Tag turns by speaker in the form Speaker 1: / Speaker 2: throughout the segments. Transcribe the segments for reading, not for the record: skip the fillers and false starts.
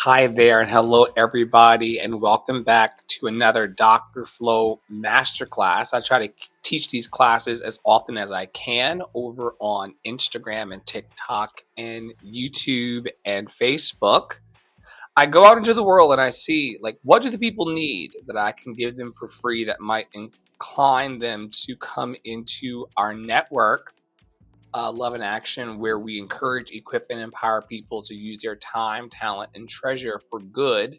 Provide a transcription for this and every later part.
Speaker 1: Hi there, and hello, everybody, and welcome back to another Dr. Flow Masterclass. I try to teach these classes as often as I can over on Instagram and TikTok and YouTube and Facebook. I go out into the world and I see, like, what do the people need that I can give them for free that might incline them to come into our network, Love and Action, where we encourage, equip, and empower people to use their time, talent, and treasure for good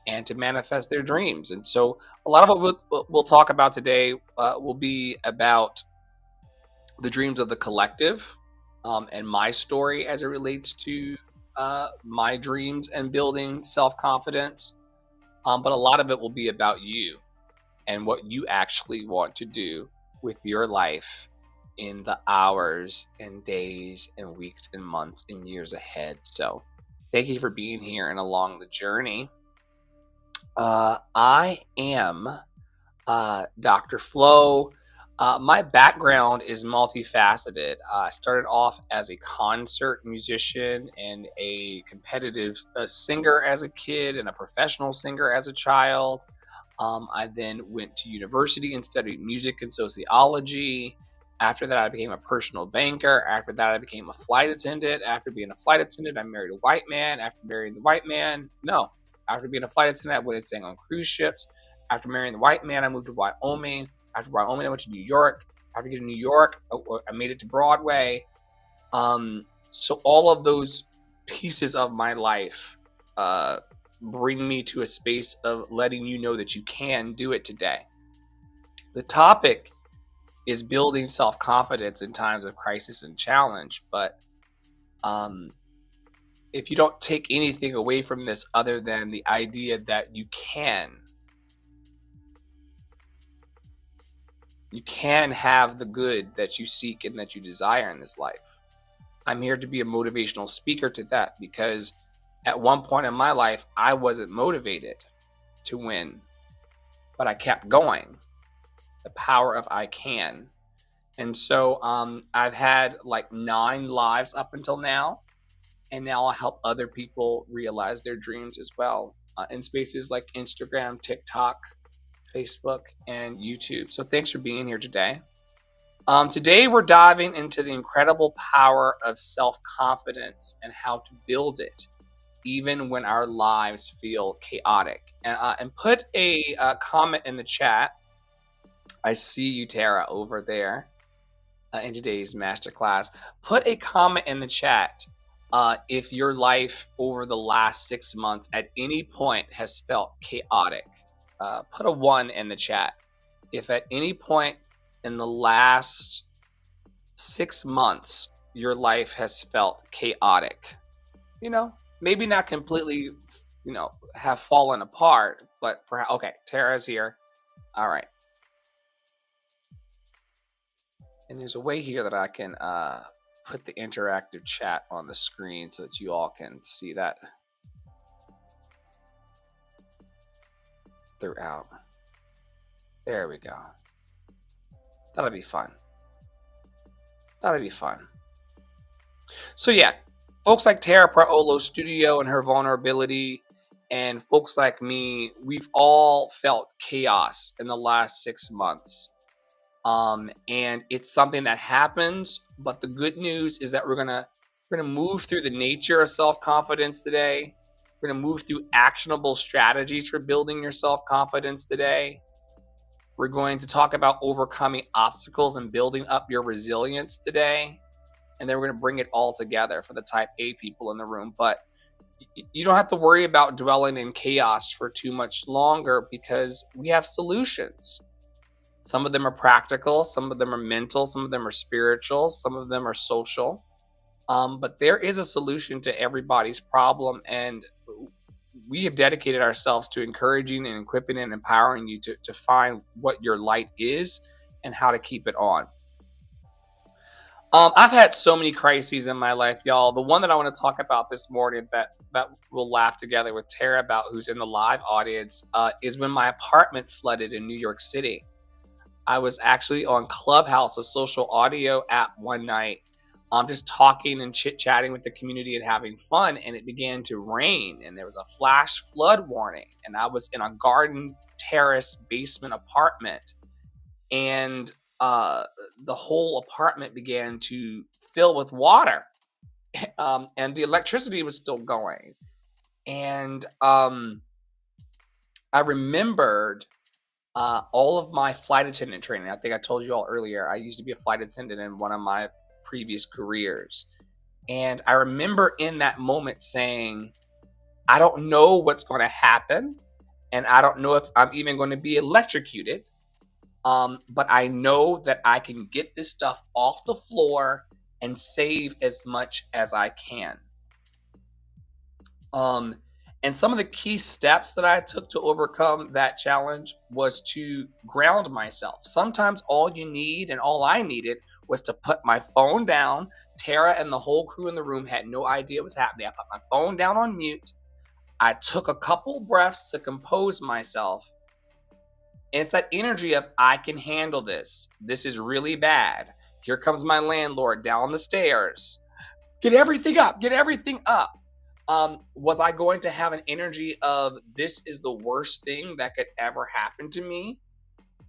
Speaker 1: and to manifest their dreams. And so, a lot of what we'll talk about today will be about the dreams of the collective, and my story as it relates to my dreams and building self confidence. But a lot of it will be about you and what you actually want to do with your life in the hours and days and weeks and months and years ahead. So, thank you for being here and along the journey. I am Dr. Flo. My background is multifaceted. I started off as a concert musician and a competitive singer as a kid and a professional singer as a child. I then went to university and studied music and sociology. After that, I became a personal banker. After that, I became a flight attendant. After being a flight attendant, I married a white man. After marrying the white man, no. After being a flight attendant, I went and sang on cruise ships. After marrying the white man, I moved to Wyoming. After Wyoming, I went to New York. After getting to New York, I made it to Broadway. So all of those pieces of my life bring me to a space of letting you know that you can do it today. The topic is building self-confidence in times of crisis and challenge. But if you don't take anything away from this other than the idea that you can have the good that you seek and that you desire in this life. I'm here to be a motivational speaker to that, because at one point in my life, I wasn't motivated to win, but I kept going. The power of I can. And so I've had like 9 lives up until now. And now I help other people realize their dreams as well, in spaces like Instagram, TikTok, Facebook, and YouTube. So thanks for being here today. Today we're diving into the incredible power of self-confidence and how to build it, even when our lives feel chaotic. And put a comment in the chat. I see you, Tara, over there in today's masterclass. Put a comment in the chat if your life over the last 6 months at any point has felt chaotic. Put a 1 in the chat if at any point in the last 6 months your life has felt chaotic. Maybe not completely, have fallen apart, but perhaps. Okay, Tara's here. All right. And there's a way here that I can put the interactive chat on the screen so that you all can see that throughout. There we go. That'll be fun. So yeah, folks like Tara Praolo Studio and her vulnerability, and folks like me, we've all felt chaos in the last 6 months. And it's something that happens, but the good news is that we're gonna move through the nature of self-confidence today. We're gonna move through actionable strategies for building your self-confidence today. We're going to talk about overcoming obstacles and building up your resilience today. And then we're gonna bring it all together for the type A people in the room. But you don't have to worry about dwelling in chaos for too much longer, because we have solutions. Some of them are practical, some of them are mental, some of them are spiritual, some of them are social. But there is a solution to everybody's problem, and we have dedicated ourselves to encouraging and equipping and empowering you to find what your light is and how to keep it on. I've had so many crises in my life, y'all. The one that I want to talk about this morning that we'll laugh together with Tara about, who's in the live audience, is when my apartment flooded in New York City. I was actually on Clubhouse, a social audio app, one night, just talking and chit-chatting with the community and having fun, and it began to rain, and there was a flash flood warning, and I was in a garden terrace basement apartment, and uh, the whole apartment began to fill with water, and the electricity was still going. And I remembered all of my flight attendant training. I think I told you all earlier, I used to be a flight attendant in one of my previous careers. And I remember in that moment saying, I don't know what's going to happen. And I don't know if I'm even going to be electrocuted. But I know that I can get this stuff off the floor and save as much as I can. Um, and some of the key steps that I took to overcome that challenge was to ground myself. Sometimes all you need and all I needed was to put my phone down. Tara and the whole crew in the room had no idea what was happening. I put my phone down on mute. I took a couple breaths to compose myself. And it's that energy of, I can handle this. This is really bad. Here comes my landlord down the stairs. Get everything up. Get everything up. Was I going to have an energy of, this is the worst thing that could ever happen to me?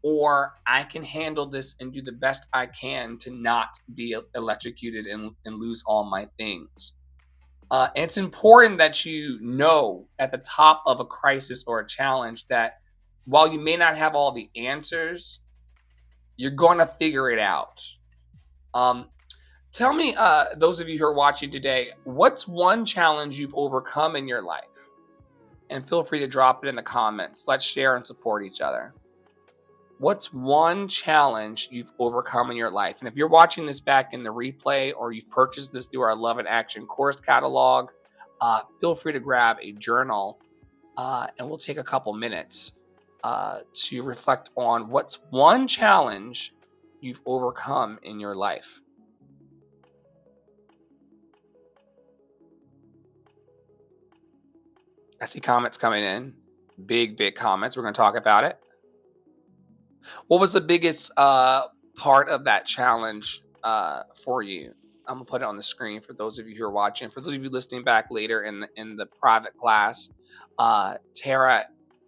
Speaker 1: Or I can handle this and do the best I can to not be electrocuted and lose all my things. And it's important that you know at the top of a crisis or a challenge that while you may not have all the answers, you're going to figure it out. Tell me, those of you who are watching today, what's one challenge you've overcome in your life? And feel free to drop it in the comments. Let's share and support each other. What's one challenge you've overcome in your life? And if you're watching this back in the replay, or you've purchased this through our Love in Action course catalog, feel free to grab a journal, and we'll take a couple minutes to reflect on what's one challenge you've overcome in your life. I see comments coming in. Big comments. We're going to talk about it. What was the biggest part of that challenge for you? I'm gonna put it on the screen for those of you who are watching. For those of you listening back later in the private class, Tara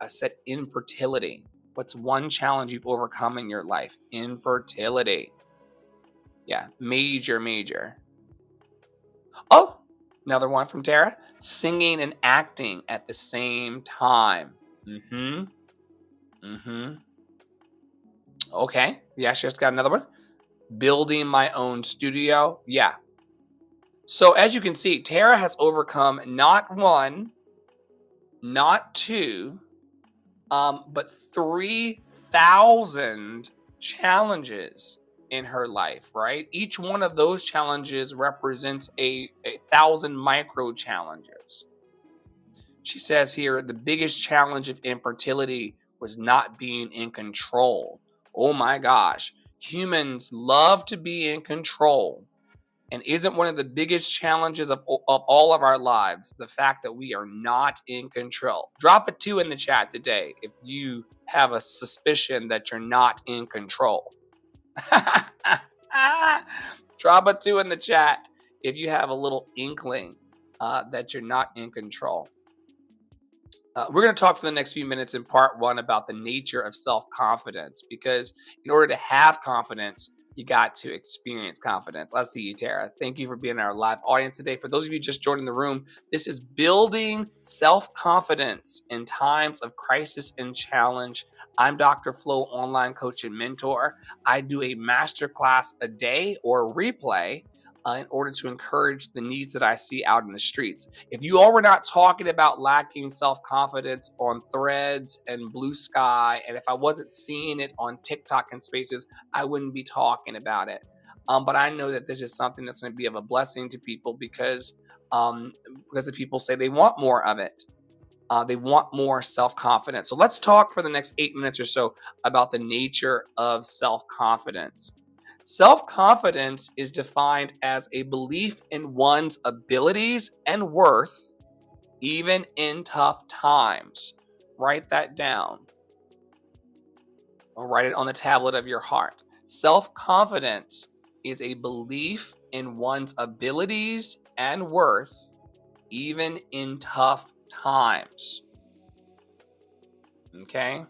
Speaker 1: said infertility. What's one challenge you've overcome in your life? Infertility. Yeah, major. Oh, another one from Tara. Singing and acting at the same time. Mm-hmm. Okay. Yeah, she just got another one. Building my own studio. Yeah. So as you can see, Tara has overcome not one, not two, but 3,000 challenges in her life, right? Each one of those challenges represents a 1,000 micro challenges. She says here, the biggest challenge of infertility was not being in control. Oh my gosh. Humans love to be in control. And isn't one of the biggest challenges of all of our lives the fact that we are not in control? Drop a 2 in the chat today if you have a suspicion that you're not in control. Drop a 2 in the chat if you have a little inkling that you're not in control. We're going to talk for the next few minutes in part 1 about the nature of self-confidence, because in order to have confidence, you got to experience confidence. I see you, Tara. Thank you for being in our live audience today. For those of you just joining the room, this is building self-confidence in times of crisis and challenge. I'm Dr. Flo, online coach and mentor. I do a masterclass a day or a replay in order to encourage the needs that I see out in the streets. If you all were not talking about lacking self-confidence on Threads and Blue Sky, and if I wasn't seeing it on TikTok and Spaces, I wouldn't be talking about it. But I know that this is something that's going to be of a blessing to people because the people say they want more of it. They want more self-confidence. So let's talk for the next 8 minutes or so about the nature of self-confidence. Self-confidence is defined as a belief in one's abilities and worth, even in tough times. Write that down, or write it on the tablet of your heart. Self-confidence is a belief in one's abilities and worth, even in tough times. Okay?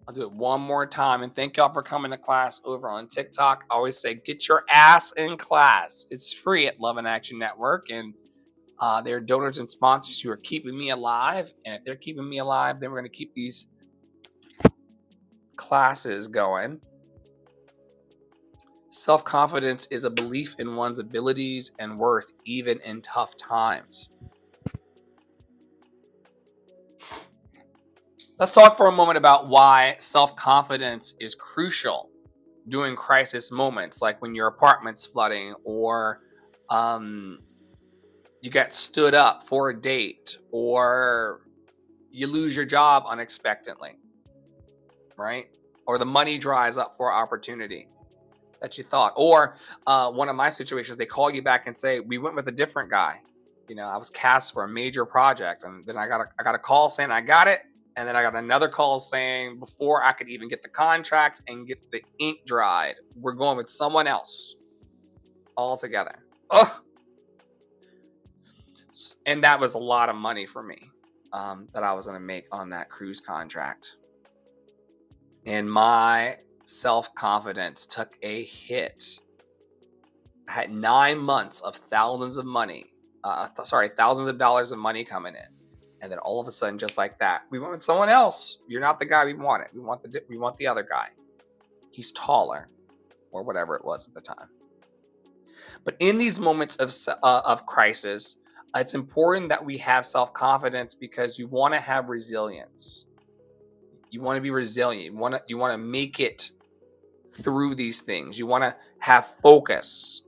Speaker 1: I'll do it one more time. And thank y'all for coming to class over on TikTok. I always say, get your ass in class. It's free at Love and Action Network. And there are donors and sponsors who are keeping me alive. And if they're keeping me alive, then we're going to keep these classes going. Self-confidence is a belief in one's abilities and worth, even in tough times. Let's talk for a moment about why self-confidence is crucial during crisis moments, like when your apartment's flooding, or you get stood up for a date, or you lose your job unexpectedly, right? Or the money dries up for opportunity that you thought. Or one of my situations, they call you back and say, we went with a different guy. You know, I was cast for a major project, and then I got a call saying I got it. And then I got another call saying before I could even get the contract and get the ink dried, we're going with someone else altogether. Ugh. And that was a lot of money for me that I was going to make on that cruise contract. And my self-confidence took a hit. I had 9 months of thousands of dollars of money coming in. And then all of a sudden, just like that, we went with someone else. You're not the guy we wanted. We want the other guy. He's taller, or whatever it was at the time. But in these moments of crisis, it's important that we have self-confidence, because you want to have resilience. You want to be resilient. You want to make it through these things. You want to have focus.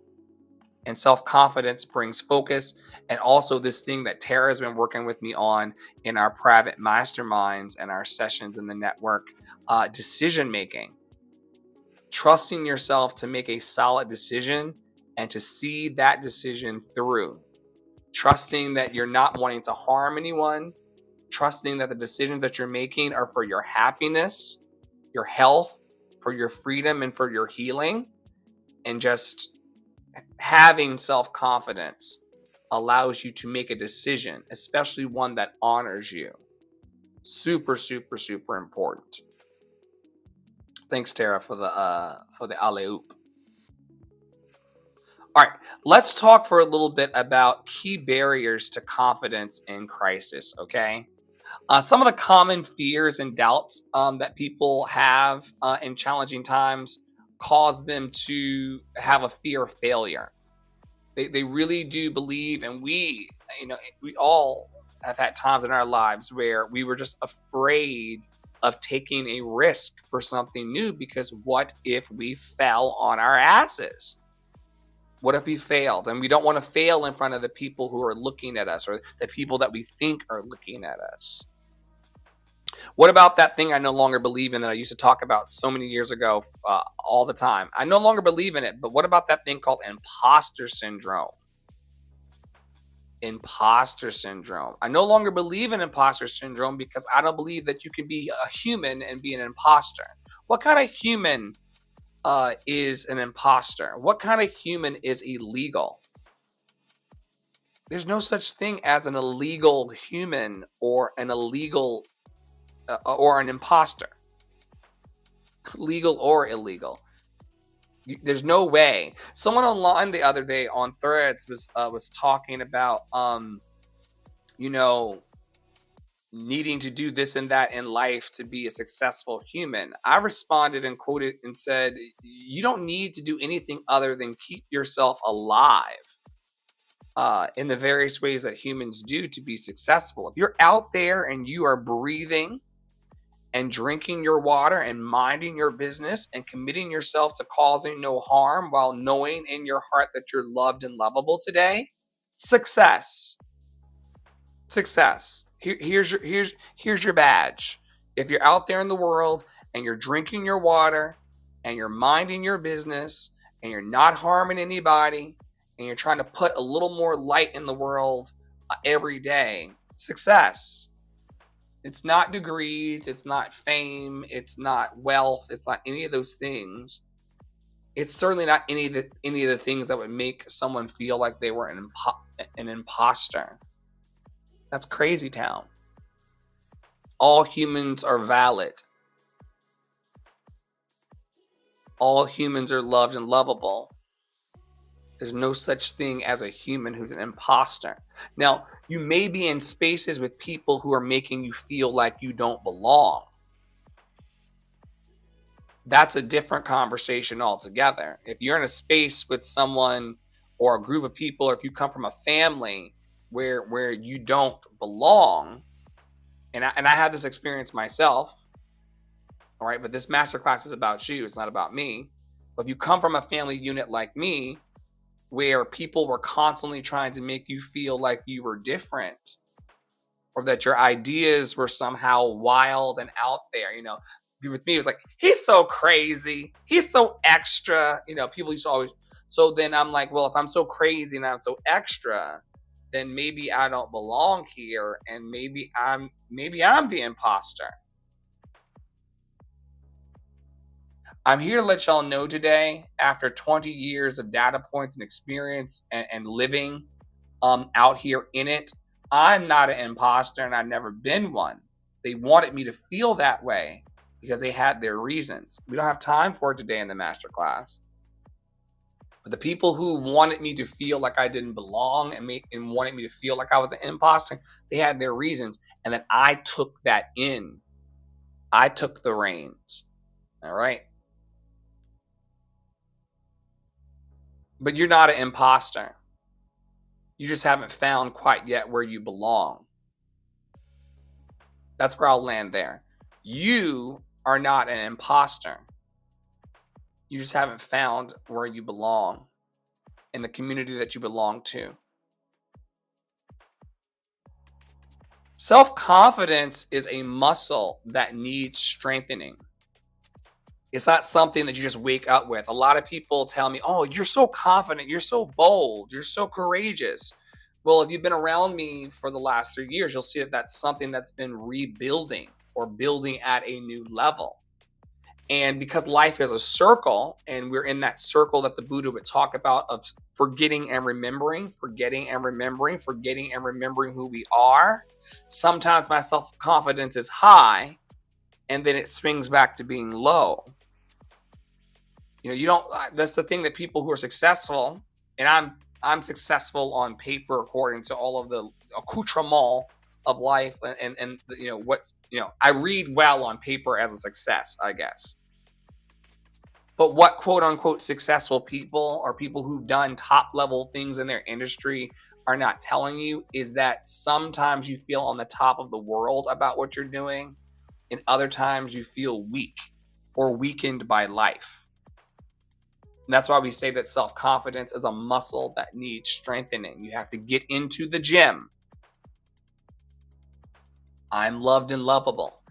Speaker 1: And self-confidence brings focus. And also this thing that Tara has been working with me on in our private masterminds and our sessions in the network, decision making. Trusting yourself to make a solid decision and to see that decision through. Trusting that you're not wanting to harm anyone. Trusting that the decisions that you're making are for your happiness, your health, for your freedom, and for your healing. And just having self-confidence allows you to make a decision, especially one that honors you. Super, super, super important. Thanks, Tara, for the alley-oop. All right, let's talk for a little bit about key barriers to confidence in crisis, okay? Some of the common fears and doubts that people have in challenging times cause them to have a fear of failure. They really do believe, and we all have had times in our lives where we were just afraid of taking a risk for something new, because what if we fell on our asses? What if we failed? And we don't want to fail in front of the people who are looking at us, or the people that we think are looking at us. What about that thing I no longer believe in that I used to talk about so many years ago all the time? I no longer believe in it, but what about that thing called imposter syndrome? Imposter syndrome. I no longer believe in imposter syndrome because I don't believe that you can be a human and be an imposter. What kind of human is an imposter? What kind of human is illegal? There's no such thing as an illegal human or an illegal or an imposter, legal or illegal. There's no way. Someone online the other day on Threads was talking about needing to do this and that in life to be a successful human. I responded and quoted and said, you don't need to do anything other than keep yourself alive in the various ways that humans do to be successful. If you're out there and you are breathing and drinking your water and minding your business and committing yourself to causing no harm while knowing in your heart that you're loved and lovable today, success. Here's your badge. If you're out there in the world and you're drinking your water and you're minding your business and you're not harming anybody and you're trying to put a little more light in the world every day, success. It's not degrees, it's not fame, it's not wealth, it's not any of those things. It's certainly not any of the things that would make someone feel like they were an imposter. That's crazy town. All humans are valid. All humans are loved and lovable. There's no such thing as a human who's an imposter. Now, you may be in spaces with people who are making you feel like you don't belong. That's a different conversation altogether. If you're in a space with someone or a group of people, or if you come from a family where you don't belong, and I had this experience myself, all right, but this masterclass is about you, it's not about me. But if you come from a family unit like me, where people were constantly trying to make you feel like you were different, or that your ideas were somehow wild and out there, with me, it was like, he's so crazy, he's so extra, people used to always. So then I'm like, well, if I'm so crazy and I'm so extra, then maybe I don't belong here, and maybe I'm the imposter. I'm here to let y'all know today, after 20 years of data points and experience and living out here in it, I'm not an imposter, and I've never been one. They wanted me to feel that way because they had their reasons. We don't have time for it today in the masterclass. But the people who wanted me to feel like I didn't belong and wanted me to feel like I was an imposter, they had their reasons. And then I took that in. I took the reins. All right. But you're not an imposter. You just haven't found quite yet where you belong. That's where I'll land there. You are not an imposter. You just haven't found where you belong in the community that you belong to. Self-confidence is a muscle that needs strengthening. It's not something that you just wake up with. A lot of people tell me, oh, you're so confident, you're so bold, you're so courageous. Well, if you've been around me for the last 3 years, you'll see that that's something that's been rebuilding or building at a new level. And because life is a circle, and we're in that circle that the Buddha would talk about of forgetting and remembering, forgetting and remembering, forgetting and remembering who we are, sometimes my self-confidence is high, and then it swings back to being low. You don't. That's the thing, that people who are successful, and I'm successful on paper according to all of the accoutrement of life, and I read well on paper as a success, I guess. But what quote unquote successful people, or people who've done top level things in their industry, are not telling you is that sometimes you feel on the top of the world about what you're doing, and other times you feel weak or weakened by life. And that's why we say that self-confidence is a muscle that needs strengthening. You have to get into the gym. I'm loved and lovable,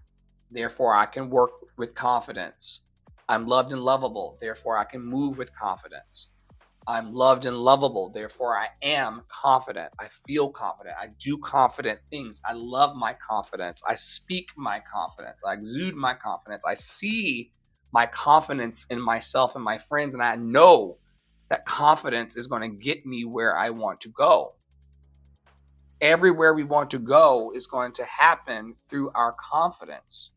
Speaker 1: therefore I can work with confidence. I'm loved and lovable, therefore I can move with confidence. I'm loved and lovable, therefore I am confident. I feel confident. I do confident things. I love my confidence. I speak my confidence. I exude my confidence. I see my confidence in myself and my friends, and I know that confidence is going to get me where I want to go. Everywhere we want to go is going to happen through our confidence.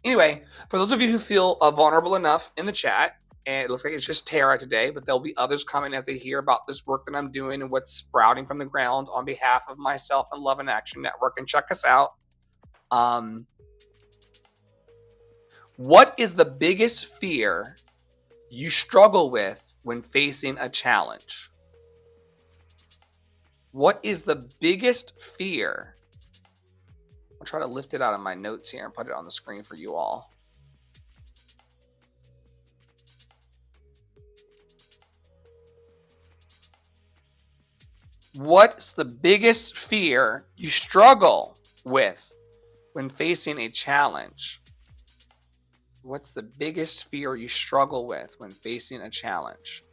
Speaker 1: Anyway, for those of you who feel vulnerable enough in the chat, and it looks like it's just Tara today, but there'll be others coming as they hear about this work that I'm doing and what's sprouting from the ground on behalf of myself and Love and Action Network. And check us out. What is the biggest fear you struggle with when facing a challenge? What is the biggest fear? I'll try to lift it out of my notes here and put it on the screen for you all. What's the biggest fear you struggle with when facing a challenge? What's the biggest fear you struggle with when facing a challenge?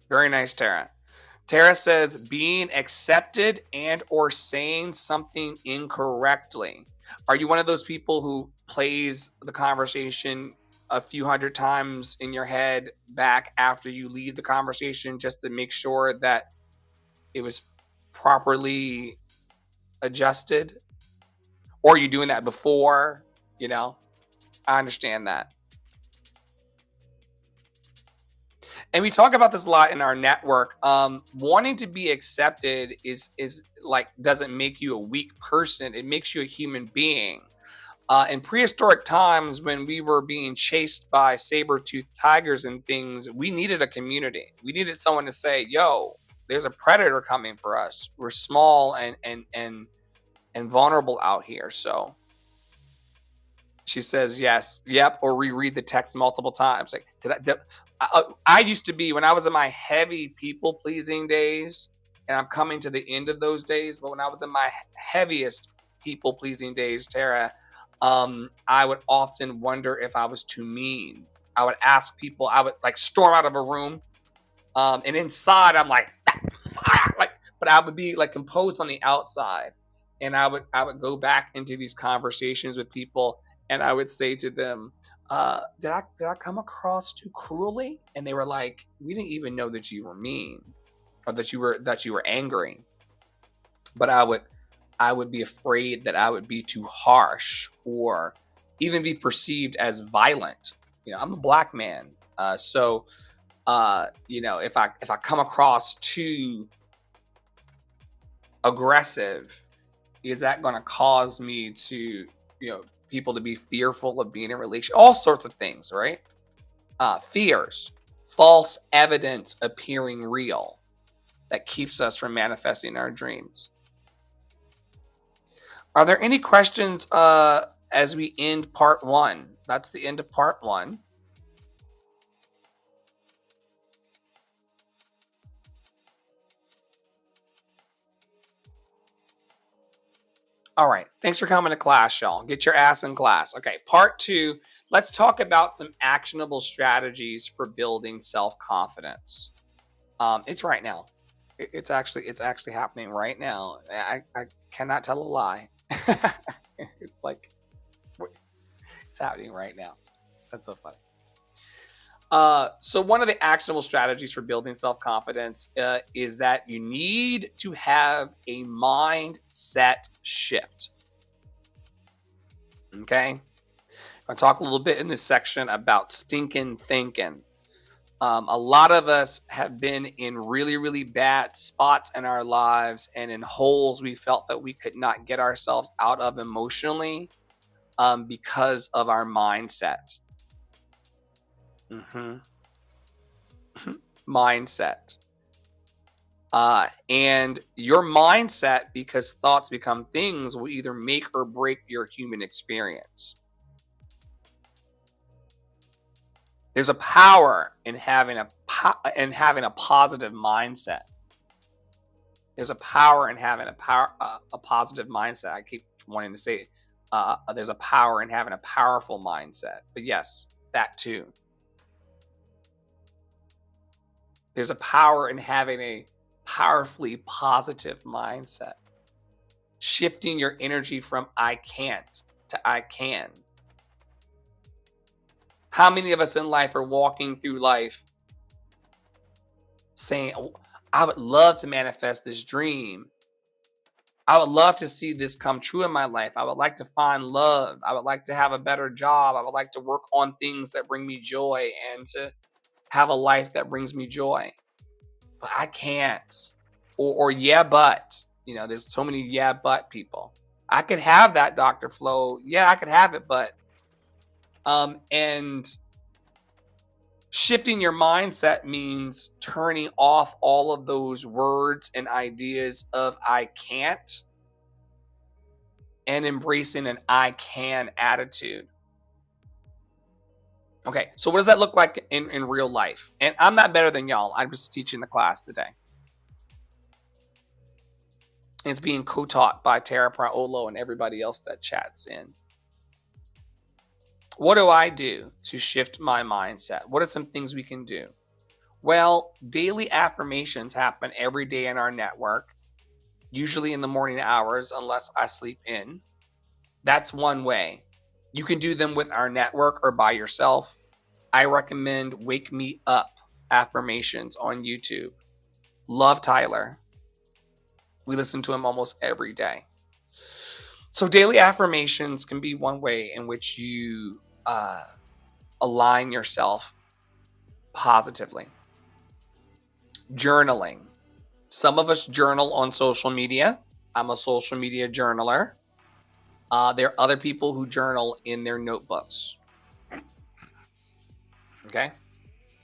Speaker 1: Very nice, Tara. Tara says being accepted and or saying something incorrectly. Are you one of those people who plays the conversation a few hundred times in your head back after you leave the conversation just to make sure that it was properly adjusted? Or are you doing that before? You know, I understand that. And we talk about this a lot in our network. Wanting to be accepted is like doesn't make you a weak person. It makes you a human being. In prehistoric times, when we were being chased by saber-toothed tigers and things, we needed a community. We needed someone to say, "Yo, there's a predator coming for us. We're small and vulnerable out here." So she says yes, yep, or reread the text multiple times. Like, I used to be, when I was in my heavy people pleasing days, and I'm coming to the end of those days, but when I was in my heaviest people pleasing days, Tara, I would often wonder if I was too mean. I would ask people, I would like storm out of a room, and inside I'm like, like, but I would be like composed on the outside, and I would go back into these conversations with people, and I would say to them, did I come across too cruelly? And they were like, we didn't even know that you were mean or that you were angry. But I would be afraid that I would be too harsh or even be perceived as violent. I'm a black man, so if I come across too aggressive, is that going to cause me to people to be fearful of being in a relation? All sorts of things, right? Fears, false evidence appearing real that keeps us from manifesting our dreams. Are there any questions as we end part one? That's the end of part one. All right. Thanks for coming to class, y'all. Get your ass in class. Okay. Part two. Let's talk about some actionable strategies for building self-confidence. It's right now. It's actually happening right now. I cannot tell a lie. It's like it's happening right now. That's so funny. So one of the actionable strategies for building self-confidence is that you need to have a mindset shift. Okay. I'll talk a little bit in this section about stinking thinking. A lot of us have been in really, really bad spots in our lives and in holes we felt that we could not get ourselves out of emotionally because of our mindset. hmm Mindset. And your mindset, because thoughts become things, will either make or break your human experience. There's a power in having a positive mindset. There's a power in having a positive mindset. I keep wanting to say there's a power in having a powerful mindset. But yes, that too. There's a power in having a powerfully positive mindset. Shifting your energy from I can't to I can. How many of us in life are walking through life saying, oh, I would love to manifest this dream. I would love to see this come true in my life. I would like to find love. I would like to have a better job. I would like to work on things that bring me joy and to have a life that brings me joy. But I can't. Or yeah, but. There's so many yeah, but people. I could have that, Dr. Flo. Yeah, I could have it, but. And shifting your mindset means turning off all of those words and ideas of I can't and embracing an I can attitude. Okay, so what does that look like in real life? And I'm not better than y'all. I'm just teaching the class today. It's being co-taught by Tara Praolo and everybody else that chats in. What do I do to shift my mindset? What are some things we can do? Well, daily affirmations happen every day in our network, usually in the morning hours, unless I sleep in. That's one way. You can do them with our network or by yourself. I recommend Wake Me Up affirmations on YouTube. Love Tyler. We listen to him almost every day. So, daily affirmations can be one way in which you align yourself positively. Journaling. Some of us journal on social media. I'm a social media journaler. There are other people who journal in their notebooks. Okay.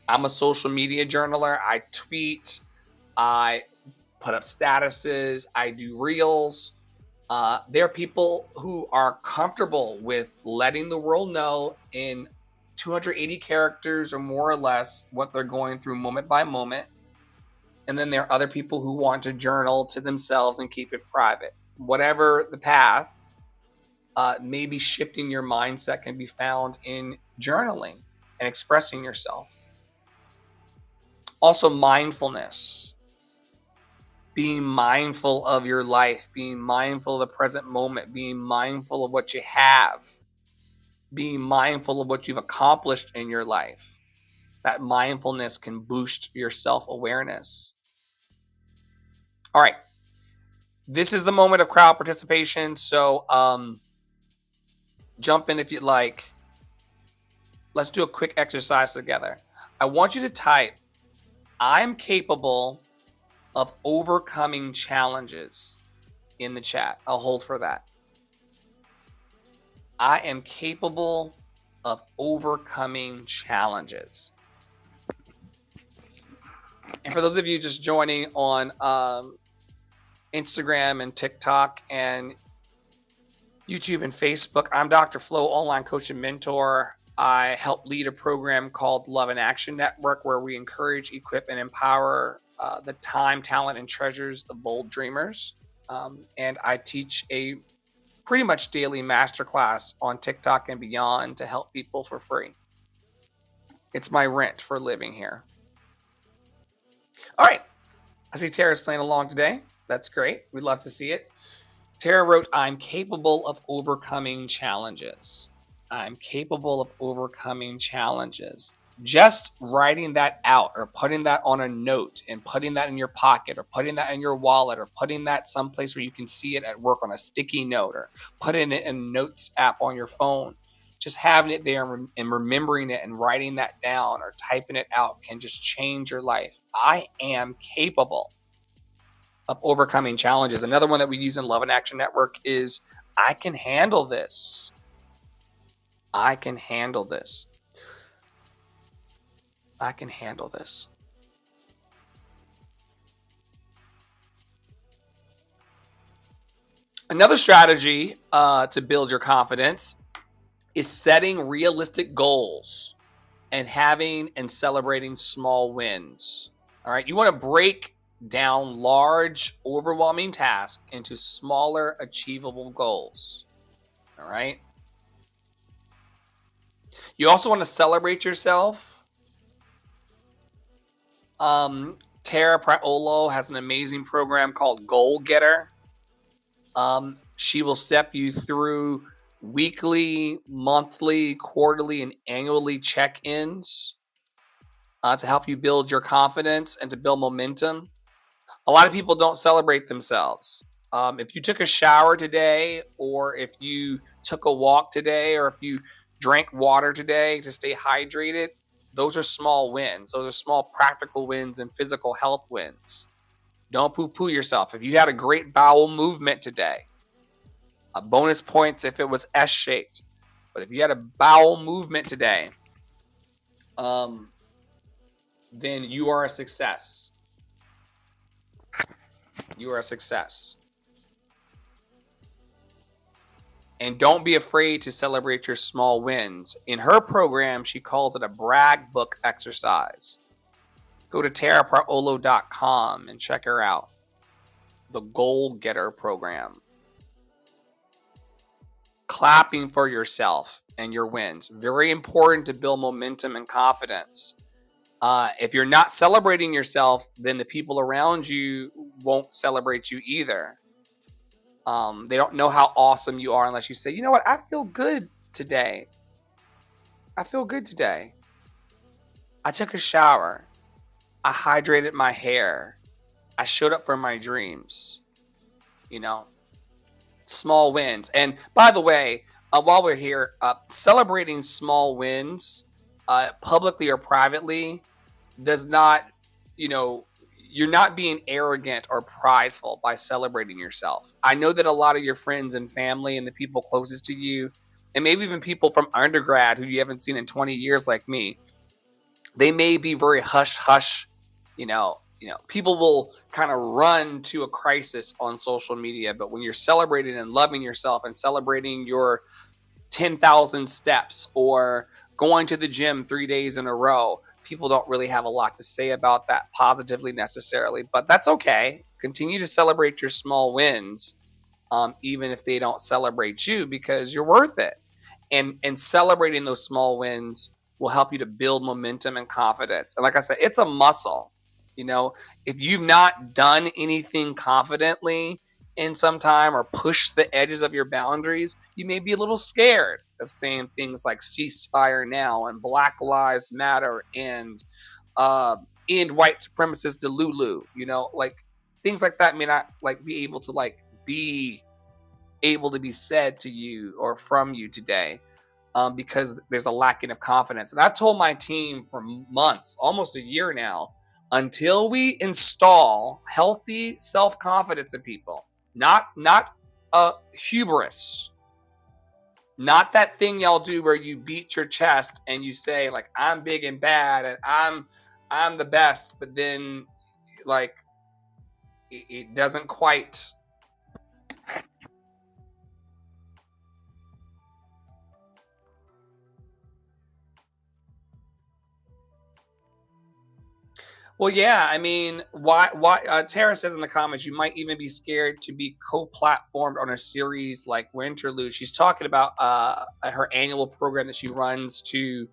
Speaker 1: I'm a social media journaler. I tweet. I put up statuses. I do reels. There are people who are comfortable with letting the world know in 280 characters or more or less what they're going through moment by moment. And then there are other people who want to journal to themselves and keep it private. Whatever the path, maybe shifting your mindset can be found in journaling and expressing yourself. Also, mindfulness. Being mindful of your life, being mindful of the present moment, being mindful of what you have, being mindful of what you've accomplished in your life. That mindfulness can boost your self-awareness. All right. This is the moment of crowd participation. So jump in if you'd like. Let's do a quick exercise together. I want you to type, I'm capable of overcoming challenges in the chat. I'll hold for that. I am capable of overcoming challenges. And for those of you just joining on Instagram and TikTok and YouTube and Facebook, I'm Dr. Flo, online coach and mentor. I help lead a program called Love in Action Network, where we encourage, equip, and empower the time, talent, and treasures of bold dreamers. And I teach a pretty much daily masterclass on TikTok and beyond to help people for free. It's my rent for living here. All right. I see Tara's playing along today. That's great. We'd love to see it. Tara wrote, I'm capable of overcoming challenges. I'm capable of overcoming challenges. Just writing that out or putting that on a note and putting that in your pocket or putting that in your wallet or putting that someplace where you can see it at work on a sticky note or putting it in a notes app on your phone. Just having it there and remembering it and writing that down or typing it out can just change your life. I am capable of overcoming challenges. Another one that we use in Love in Action Network is I can handle this. I can handle this. I can handle this. Another strategy to build your confidence is setting realistic goals and having and celebrating small wins. All right. You want to break down large, overwhelming tasks into smaller, achievable goals. All right. You also want to celebrate yourself. Tara Praolo has an amazing program called Goal Getter. She will step you through weekly, monthly, quarterly, and annually check-ins to help you build your confidence and to build momentum. A lot of people don't celebrate themselves. If you took a shower today, or if you took a walk today, or if you drank water today to stay hydrated, those are small wins. Those are small practical wins and physical health wins. Don't poo-poo yourself. If you had a great bowel movement today, bonus points if it was S-shaped. But if you had a bowel movement today, then you are a success. You are a success. And don't be afraid to celebrate your small wins. In her program, she calls it a brag book exercise. Go to tarapraolo.com and check her out. The Goal Getter program. Clapping for yourself and your wins. Very important to build momentum and confidence. If you're not celebrating yourself, then the people around you won't celebrate you either. They don't know how awesome you are unless you say, you know what, I feel good today. I feel good today. I took a shower. I hydrated my hair. I showed up for my dreams. You know, small wins. And by the way, while we're here, celebrating small wins, publicly or privately, does not, you know, you're not being arrogant or prideful by celebrating yourself. I know that a lot of your friends and family and the people closest to you, and maybe even people from undergrad who you haven't seen in 20 years like me, they may be very hush hush. People will kind of run to a crisis on social media, but when you're celebrating and loving yourself and celebrating your 10,000 steps or going to the gym 3 days in a row, people don't really have a lot to say about that positively necessarily, but that's okay. Continue to celebrate your small wins, even if they don't celebrate you, because you're worth it. And celebrating those small wins will help you to build momentum and confidence. And like I said, it's a muscle. You know, if you've not done anything confidently in some time or pushed the edges of your boundaries, you may be a little scared of saying things like ceasefire now and Black Lives Matter and end white supremacist Delulu, like things like that may not like be able to be said to you or from you today, because there's a lacking of confidence. And I told my team for months, almost a year now, until we install healthy self-confidence in people, not hubris, not that thing y'all do where you beat your chest and you say like I'm big and bad and I'm the best, but then like it doesn't quite. Well, yeah, I mean, why Tara says in the comments you might even be scared to be co-platformed on a series like Winterlude. She's talking about her annual program that she runs to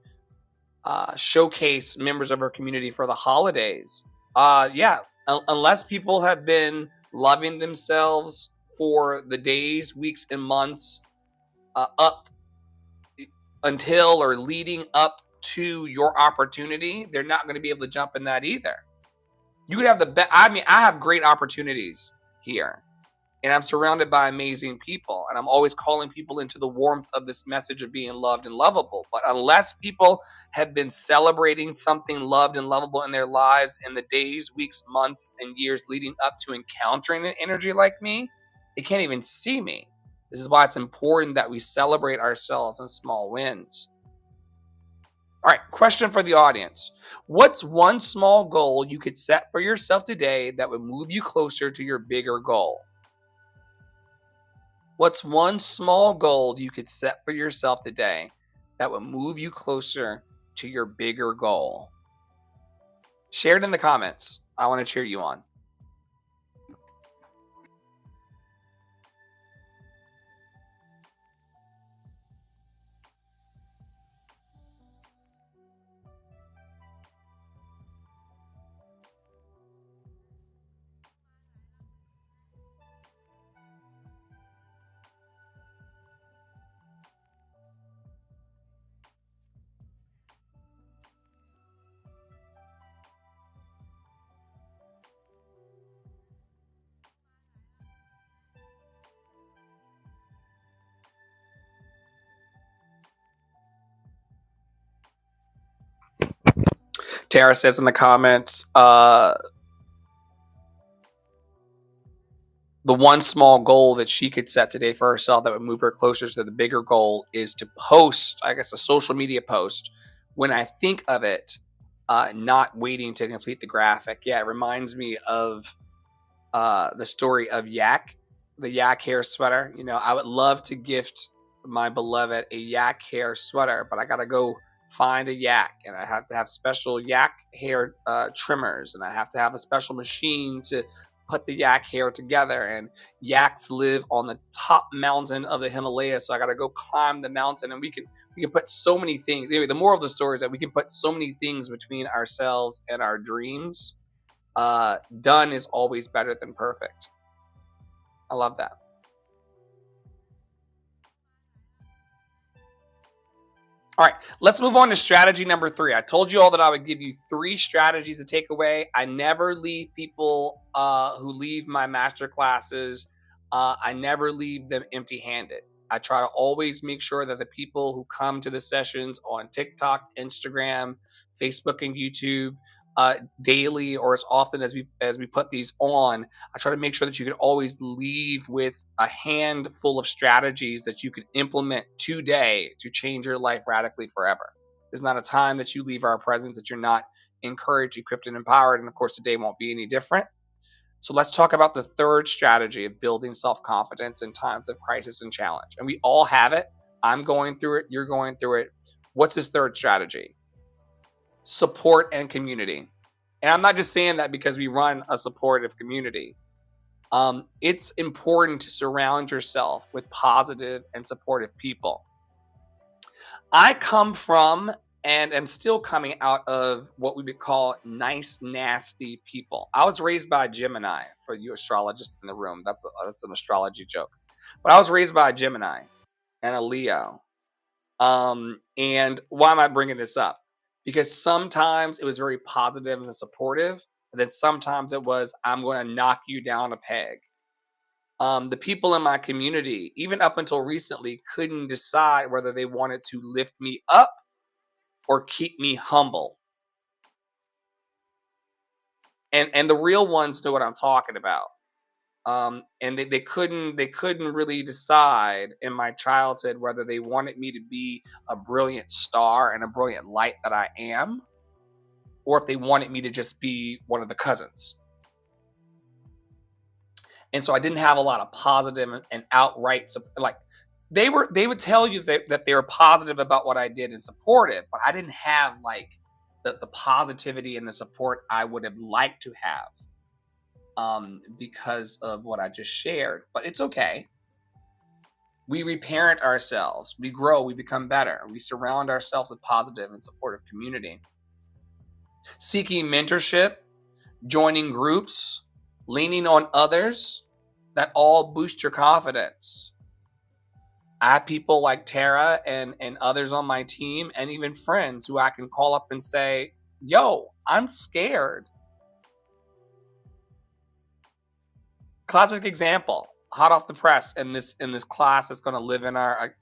Speaker 1: showcase members of her community for the holidays. Yeah, unless people have been loving themselves for the days, weeks, and months up until or leading up to your opportunity, they're not going to be able to jump in that either. You could have the best. I mean, I have great opportunities here, and I'm surrounded by amazing people, and I'm always calling people into the warmth of this message of being loved and lovable. But unless people have been celebrating something loved and lovable in their lives in the days, weeks, months, and years leading up to encountering an energy like me, they can't even see me. This is why it's important that we celebrate ourselves in small wins. All right, question for the audience. What's one small goal you could set for yourself today that would move you closer to your bigger goal? What's one small goal you could set for yourself today that would move you closer to your bigger goal? Share it in the comments. I want to cheer you on. Tara says in the comments, the one small goal that she could set today for herself that would move her closer to the bigger goal is to post, I guess, a social media post when I think of it, not waiting to complete the graphic. Yeah, it reminds me of the story of Yak, the yak hair sweater. I would love to gift my beloved a yak hair sweater, but I got to go find a yak, and I have to have special yak hair trimmers, and I have to have a special machine to put the yak hair together, and yaks live on the top mountain of the Himalayas, so I got to go climb the mountain. And we can put so many things. Anyway, the moral of the story is that we can put so many things between ourselves and our dreams. Done is always better than perfect. I love that. All right, let's move on to strategy number 3. I told you all that I would give you 3 strategies to take away. I never leave people who leave my master classes, I never leave them empty handed. I try to always make sure that the people who come to the sessions on TikTok, Instagram, Facebook, and YouTube daily, or as often as we put these on, I try to make sure that you can always leave with a handful of strategies that you can implement today to change your life radically forever. There's not a time that you leave our presence that you're not encouraged, equipped, and empowered. And of course, today won't be any different. So let's talk about the third strategy of building self-confidence in times of crisis and challenge. And we all have it. I'm going through it. You're going through it. What's this third strategy? Support and community. And I'm not just saying that because we run a supportive community. It's important to surround yourself with positive and supportive people. I come from and am still coming out of what we would call nice, nasty people. I was raised by a Gemini, for you astrologists in the room. That's an astrology joke. But I was raised by a Gemini and a Leo. And why am I bringing this up? Because sometimes it was very positive and supportive, but then sometimes it was, I'm going to knock you down a peg. The people in my community, even up until recently, couldn't decide whether they wanted to lift me up or keep me humble. And the real ones know what I'm talking about. And they couldn't really decide in my childhood whether they wanted me to be a brilliant star and a brilliant light that I am, or if they wanted me to just be one of the cousins. And so I didn't have a lot of positive and outright like they would tell you that they were positive about what I did and supportive, but I didn't have like the positivity and the support I would have liked to have. Because of what I just shared, but it's okay. We reparent ourselves, we grow, we become better, we surround ourselves with positive and supportive community. Seeking mentorship, joining groups, leaning on others, that all boost your confidence. I have people like Tara and others on my team, and even friends who I can call up and say, yo, I'm scared. Classic example, hot off the press in this class that's going to live in our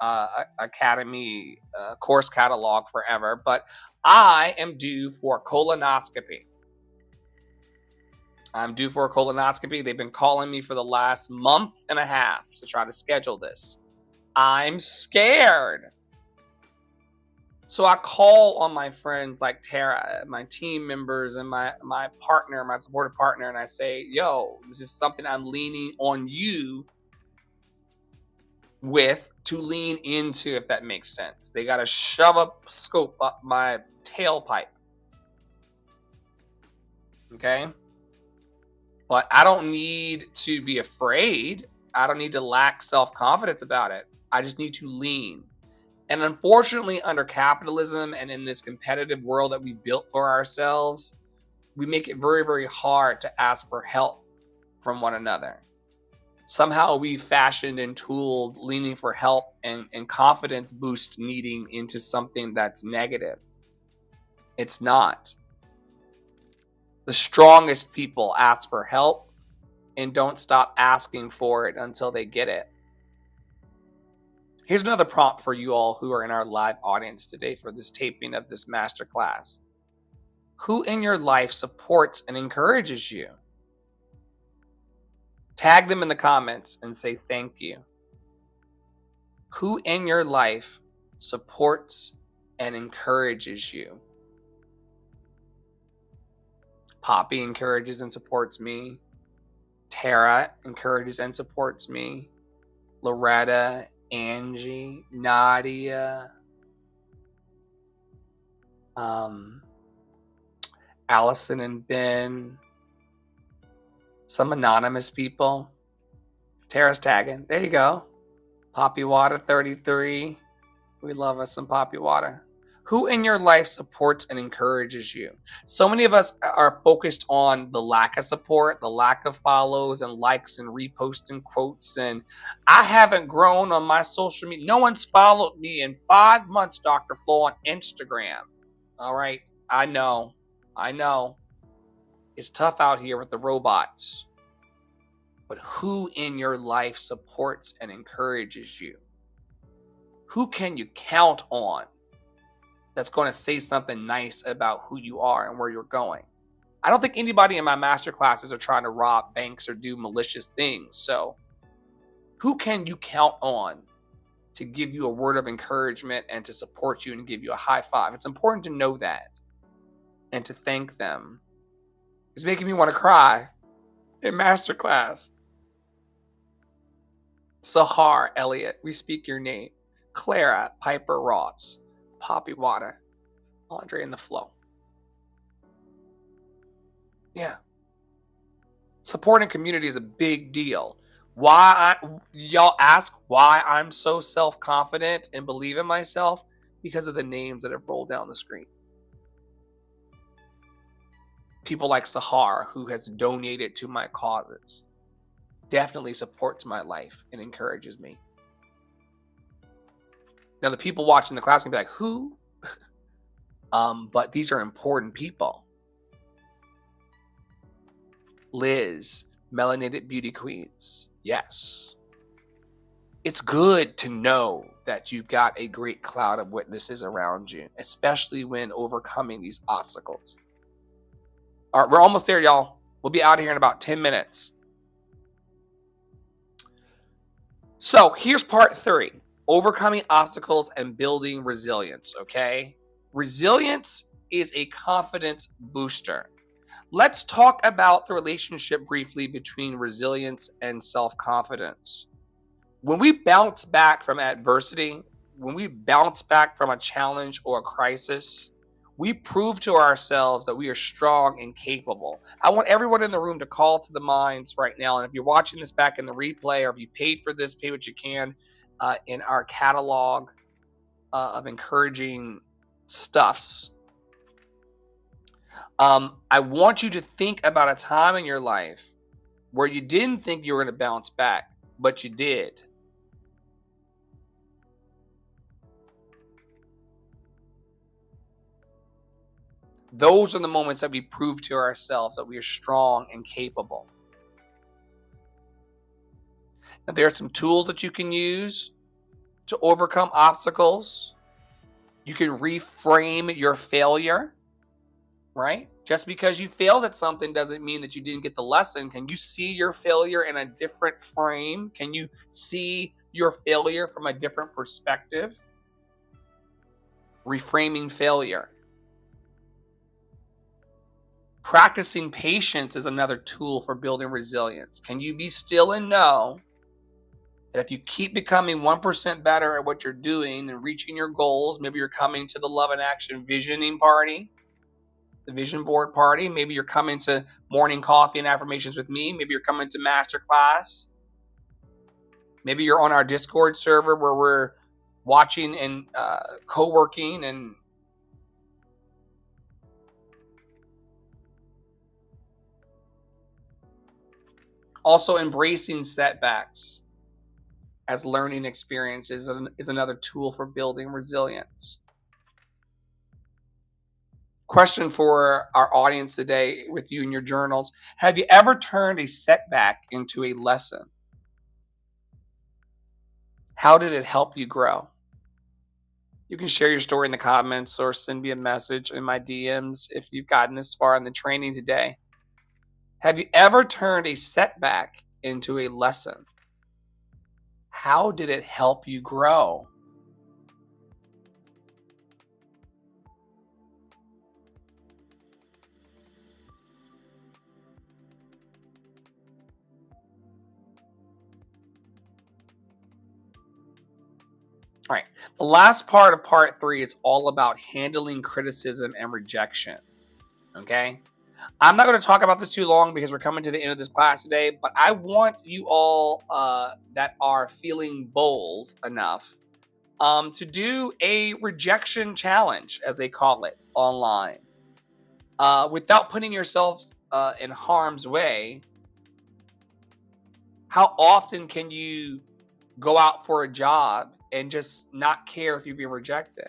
Speaker 1: academy course catalog forever. But I am due for colonoscopy. I'm due for a colonoscopy. They've been calling me for the last month and a half to try to schedule this. I'm scared. So I call on my friends like Tara, my team members, and my partner, my supportive partner, and I say, yo, this is something I'm leaning on you with to lean into, if that makes sense. They got to shove a scope up my tailpipe. Okay? But I don't need to be afraid. I don't need to lack self-confidence about it. I just need to lean. And unfortunately, under capitalism and in this competitive world that we built for ourselves, we make it very, very hard to ask for help from one another. Somehow we fashioned and tooled leaning for help and confidence boost needing into something that's negative. It's not. The strongest people ask for help and don't stop asking for it until they get it. Here's another prompt for you all who are in our live audience today for this taping of this masterclass. Who in your life supports and encourages you? Tag them in the comments and say thank you. Who in your life supports and encourages you? Poppy encourages and supports me. Tara encourages and supports me. Loretta, Angie, Nadia, Allison and Ben, Some anonymous people. Tara's tagging. There you go. Poppy Water 33. We love us some Poppy Water. Who in your life supports and encourages you? So many of us are focused on the lack of support, the lack of follows and likes and reposting quotes. And I haven't grown on my social media. No one's followed me in 5 months, Dr. Flo, on Instagram. All right. I know. It's tough out here with the robots. But who in your life supports and encourages you? Who can you count on that's going to say something nice about who you are and where you're going? I don't think anybody in my master classes are trying to rob banks or do malicious things. So who can you count on to give you a word of encouragement and to support you and give you a high five? It's important to know that and to thank them. It's making me want to cry in masterclass. Sahar Elliott, we speak your name. Clara Piper Ross, Poppy Water, Andre in the Flow. Yeah. Supporting community is a big deal. Y'all ask why I'm so self-confident and believe in myself? Because of the names that have rolled down the screen. People like Sahar, who has donated to my causes, definitely supports my life and encourages me. Now, the people watching the class can be like, who? But these are important people. Liz, Melanated Beauty Queens. Yes. It's good to know that you've got a great cloud of witnesses around you, especially when overcoming these obstacles. All right, we're almost there, y'all. We'll be out of here in about 10 minutes. So here's part 3. Overcoming obstacles and building resilience, okay? Resilience is a confidence booster. Let's talk about the relationship briefly between resilience and self-confidence. When we bounce back from adversity, when we bounce back from a challenge or a crisis, we prove to ourselves that we are strong and capable. I want everyone in the room to call to the minds right now. And if you're watching this back in the replay, or if you paid for this, pay what you can in our catalog of encouraging stuffs. I want you to think about a time in your life where you didn't think you were going to bounce back, but you did. Those are the moments that we prove to ourselves that we are strong and capable. Now, there are some tools that you can use to overcome obstacles. You can reframe your failure, right? Just because you failed at something doesn't mean that you didn't get the lesson. Can you see your failure in a different frame? Can you see your failure from a different perspective? Reframing failure. Practicing patience is another tool for building resilience. Can you be still and know that if you keep becoming 1% better at what you're doing and reaching your goals, maybe you're coming to the Love and Action Visioning Party, the Vision Board Party, maybe you're coming to Morning Coffee and Affirmations with me, maybe you're coming to Masterclass, maybe you're on our Discord server where we're watching and co-working and also embracing setbacks as learning experiences is another tool for building resilience. Question for our audience today with you in your journals. Have you ever turned a setback into a lesson? How did it help you grow? You can share your story in the comments or send me a message in my DMs if you've gotten this far in the training today. Have you ever turned a setback into a lesson? How did it help you grow? All right. The last part of part 3 is all about handling criticism and rejection. Okay. I'm not going to talk about this too long because we're coming to the end of this class today, but I want you all that are feeling bold enough to do a rejection challenge, as they call it, online. Without putting yourself in harm's way. How often can you go out for a job and just not care if you're being rejected?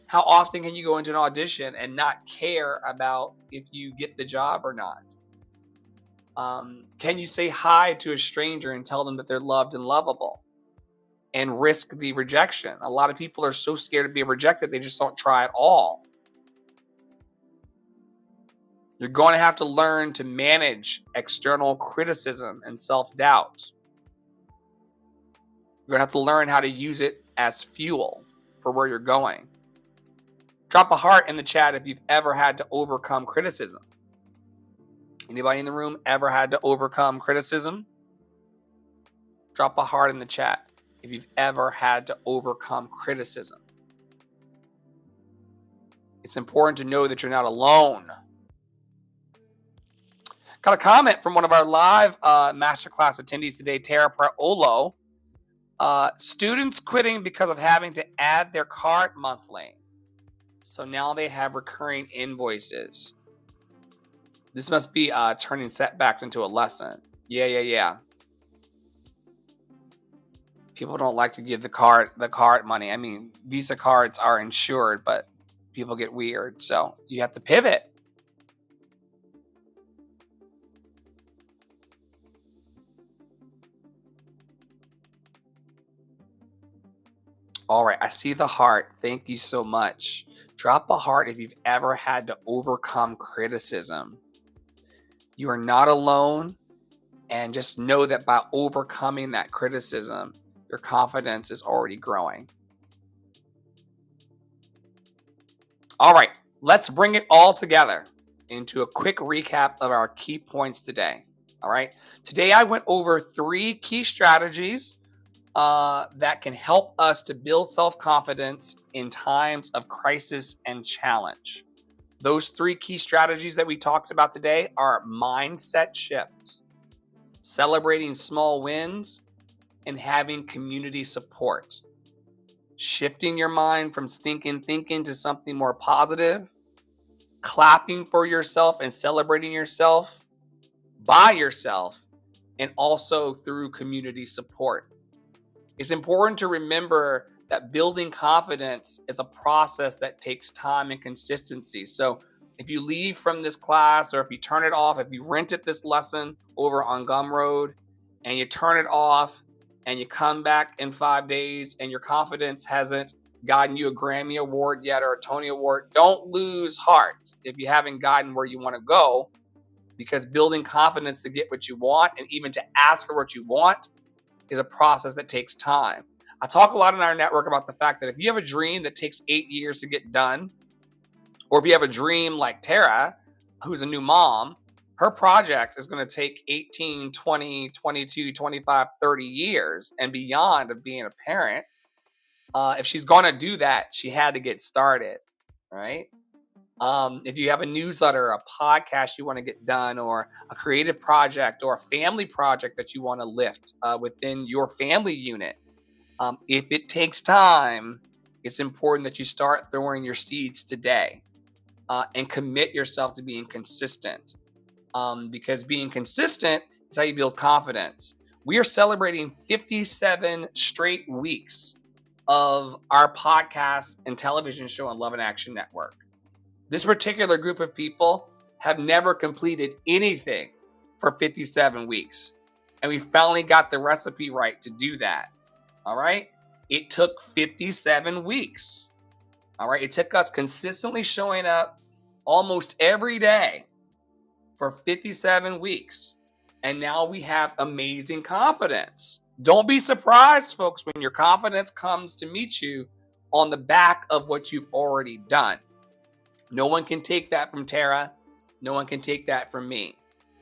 Speaker 1: How often can you go into an audition and not care about if you get the job or not? Can you say hi to a stranger and tell them that they're loved and lovable and risk the rejection? A lot of people are so scared of being rejected, they just don't try at all. You're going to have to learn to manage external criticism and self-doubt. You're going to have to learn how to use it as fuel for where you're going. Drop a heart in the chat if you've ever had to overcome criticism. Anybody in the room ever had to overcome criticism? Drop a heart in the chat if you've ever had to overcome criticism. It's important to know that you're not alone. Got a comment from one of our live masterclass attendees today, Tara Praolo. Students quitting because of having to add their cart monthly. So now they have recurring invoices. This must be turning setbacks into a lesson. Yeah. People don't like to give the card money. I mean, Visa cards are insured, but people get weird. So you have to pivot. All right, I see the heart. Thank you so much. Drop a heart if you've ever had to overcome criticism. You are not alone, and just know that by overcoming that criticism, your confidence is already growing. All right, let's bring it all together into a quick recap of our key points today. All right, today I went over 3 key strategies that can help us to build self-confidence in times of crisis and challenge. Those 3 key strategies that we talked about today are mindset shift, celebrating small wins, and having community support. Shifting your mind from stinking thinking to something more positive, clapping for yourself and celebrating yourself by yourself, and also through community support. It's important to remember that building confidence is a process that takes time and consistency. So if you leave from this class, or if you turn it off, if you rented this lesson over on Gumroad and you turn it off and you come back in 5 days and your confidence hasn't gotten you a Grammy Award yet or a Tony Award, don't lose heart if you haven't gotten where you want to go, because building confidence to get what you want and even to ask for what you want is a process that takes time. I talk a lot in our network about the fact that if you have a dream that takes 8 years to get done, or if you have a dream like Tara, who's a new mom, her project is going to take 18, 20, 22, 25, 30 years and beyond of being a parent. If she's going to do that, she had to get started, right? If you have a newsletter, a podcast you want to get done, or a creative project or a family project that you want to lift within your family unit, if it takes time, it's important that you start throwing your seeds today and commit yourself to being consistent, because being consistent is how you build confidence. We are celebrating 57 straight weeks of our podcast and television show on Love and Action Network. This particular group of people have never completed anything for 57 weeks. And we finally got the recipe right to do that. All right. It took 57 weeks. All right. It took us consistently showing up almost every day for 57 weeks. And now we have amazing confidence. Don't be surprised, folks, when your confidence comes to meet you on the back of what you've already done. No one can take that from Tara. No one can take that from me.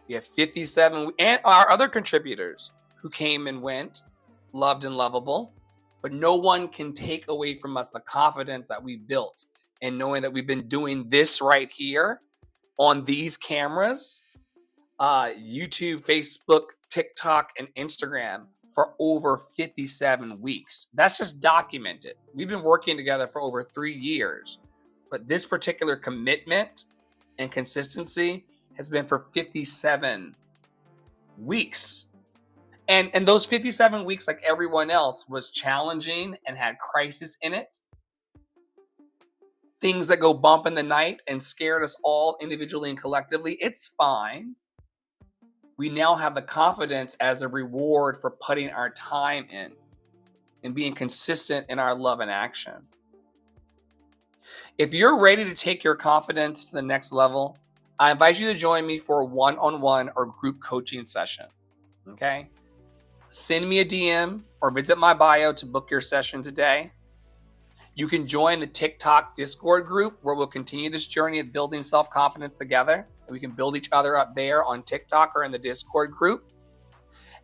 Speaker 1: We have 57 and our other contributors who came and went, loved and lovable. But no one can take away from us the confidence that we built, and knowing that we've been doing this right here on these cameras, YouTube, Facebook, TikTok, and Instagram for over 57 weeks. That's just documented. We've been working together for over 3 years, but this particular commitment and consistency has been for 57 weeks. And those 57 weeks, like everyone else, was challenging and had crisis in it. Things that go bump in the night and scared us all individually and collectively. It's fine. We now have the confidence as a reward for putting our time in and being consistent in our love and action. If you're ready to take your confidence to the next level, I invite you to join me for a one-on-one or group coaching session. Okay? Send me a DM or visit my bio to book your session today. You can join the TikTok Discord group where we'll continue this journey of building self-confidence together. We can build each other up there on TikTok or in the Discord group.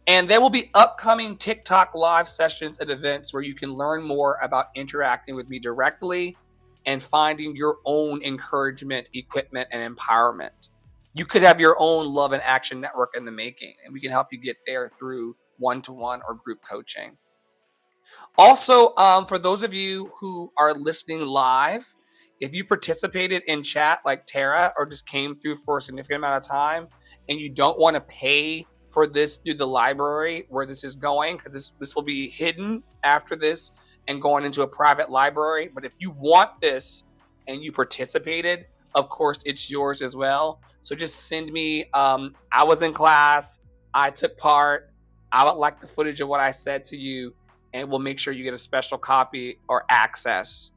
Speaker 1: And there will be upcoming TikTok live sessions and events where you can learn more about interacting with me directly and finding your own encouragement, equipment, and empowerment. You could have your own love and action network in the making, and we can help you get there through one-to-one or group coaching. Also, for those of you who are listening live, if you participated in chat like Tara or just came through for a significant amount of time and you don't want to pay for this through the library where this is going, because this will be hidden after this and going into a private library. But if you want this and you participated, of course, it's yours as well. So just send me, I was in class, I took part, I would like the footage of what I said to you, and we'll make sure you get a special copy or access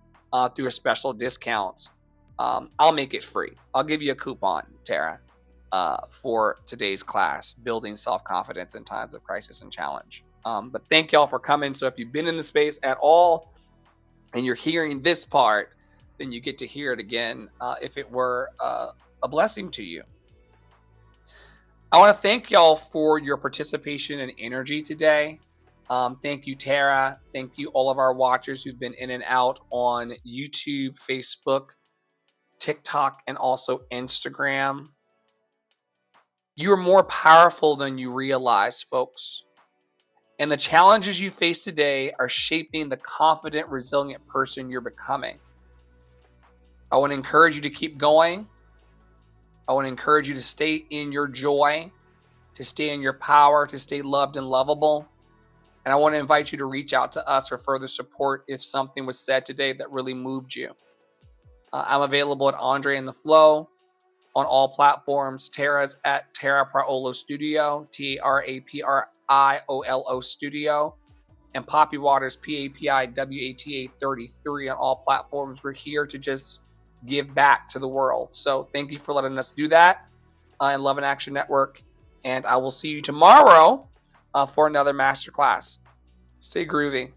Speaker 1: through a special discount. I'll make it free. I'll give you a coupon, Tara, for today's class, Building Self-Confidence in Times of Crisis and Challenge. But thank y'all for coming. So if you've been in the space at all and you're hearing this part, then you get to hear it again if it were a blessing to you. I want to thank y'all for your participation and energy today. Thank you, Tara. Thank you, all of our watchers who've been in and out on YouTube, Facebook, TikTok, and also Instagram. You're more powerful than you realize, folks. And the challenges you face today are shaping the confident, resilient person you're becoming. I want to encourage you to keep going. I want to encourage you to stay in your joy, to stay in your power, to stay loved and lovable. And I want to invite you to reach out to us for further support if something was said today that really moved you. I'm available at Andre in the Flow on all platforms. Tara's at Tara Praolo Studio, TaraPriolo Studio. And Poppy Waters, PAPIWATA 33 on all platforms. We're here to just give back to the world. So thank you for letting us do that in Love and Action Network. And I will see you tomorrow for another masterclass. Stay groovy.